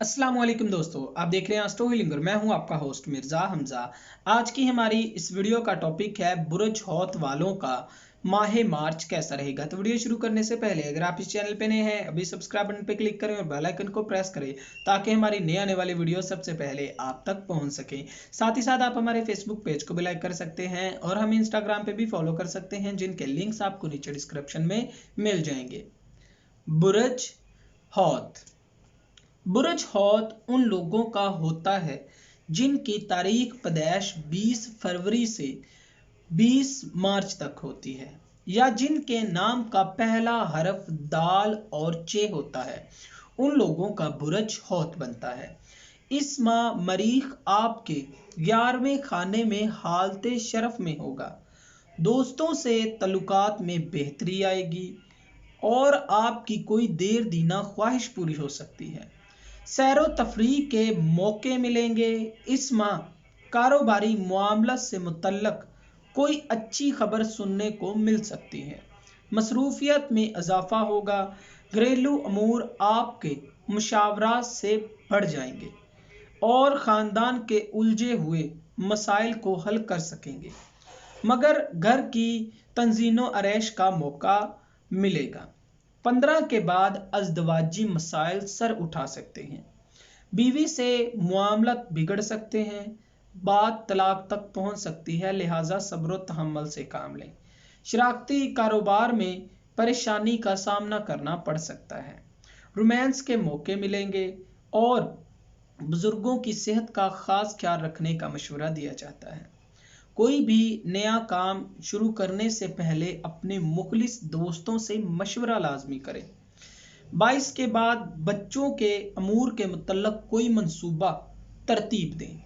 अस्सलाम वालेकुम दोस्तों, आप देख रहे हैं एस्ट्रो हीलिंग और मैं हूं आपका होस्ट मिर्ज़ा हमज़ा। आज की हमारी इस वीडियो का टॉपिक है बुर्ज हौत वालों का माह मार्च कैसा रहेगा। तो वीडियो शुरू करने से पहले अगर आप इस चैनल पे नए हैं, अभी सब्सक्राइब बटन पे क्लिक करें और बेल आइकन को प्रेस करें ताकि हमारी नए आने वाली वीडियो सबसे पहले आप तक पहुंच सके। साथ ही साथ आप हमारे फेसबुक पेज को भी लाइक कर सकते हैं और हमें इंस्टाग्राम पे भी फॉलो कर सकते हैं, जिनके लिंक्स आपको नीचे डिस्क्रिप्शन में मिल जाएंगे। बुर्ज हौत। बुर्ज हौत उन लोगों का होता है जिनकी तारीख पैदाइश 20 फरवरी से 20 मार्च तक होती है, या जिनके नाम का पहला हरफ दाल और चे होता है। उन लोगों का बुर्ज हौत बनता है। इस माह मरीख आपके 11वें खाने में हालते शरफ में होगा। दोस्तों से तल्लुकात में बेहतरी आएगी और आपकी कोई देर दीना ख्वाहिश पूरी हो सकती है। सैरो तफरीह के मौके मिलेंगे। इस माह कारोबारी मामला से मुतल्लक कोई अच्छी खबर सुनने को मिल सकती है। मसरूफियत में इजाफा होगा। घरेलू अमूर आपके मुशावरात से बढ़ जाएंगे और ख़ानदान के उलझे हुए मसाइल को हल कर सकेंगे, मगर घर की तंजीनो अरैश का मौका मिलेगा। 15 के बाद अज़दवाजी मसाइल सर उठा सकते हैं। बीवी से मुआमलत बिगड़ सकते हैं। बात तलाक तक पहुंच सकती है, लिहाजा सब्र व तहम्मुल से काम लें। शराकती कारोबार में परेशानी का सामना करना पड़ सकता है। रोमांस के मौके मिलेंगे और बुजुर्गों की सेहत का खास ख्याल रखने का मशवरा दिया जाता है। कोई भी नया काम शुरू करने से पहले अपने मुखलिस दोस्तों से मशवरा लाजमी करें। 22 के बाद बच्चों के अमूर के मुतल्लक कोई मंसूबा तरतीब दें।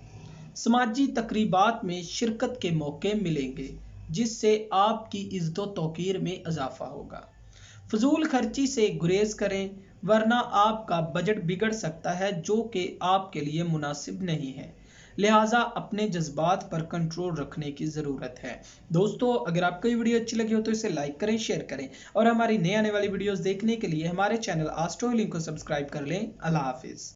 समाजी तकरीबात में शिरकत के मौके मिलेंगे, जिससे आपकी इज्जत व तौकीर में इजाफा होगा। फजूल खर्ची से गुरेज करें, वरना आपका बजट बिगड़ सकता है, जो कि आपके लिए मुनासिब नहीं है। लिहाजा अपने जज्बात पर कंट्रोल रखने की ज़रूरत है। दोस्तों, अगर आपको ये वीडियो अच्छी लगी हो तो इसे लाइक करें, शेयर करें और हमारी नई आने वाली वीडियोस देखने के लिए हमारे चैनल एस्ट्रो हीलिंग को सब्सक्राइब कर लें। अल्लाह हाफिज़।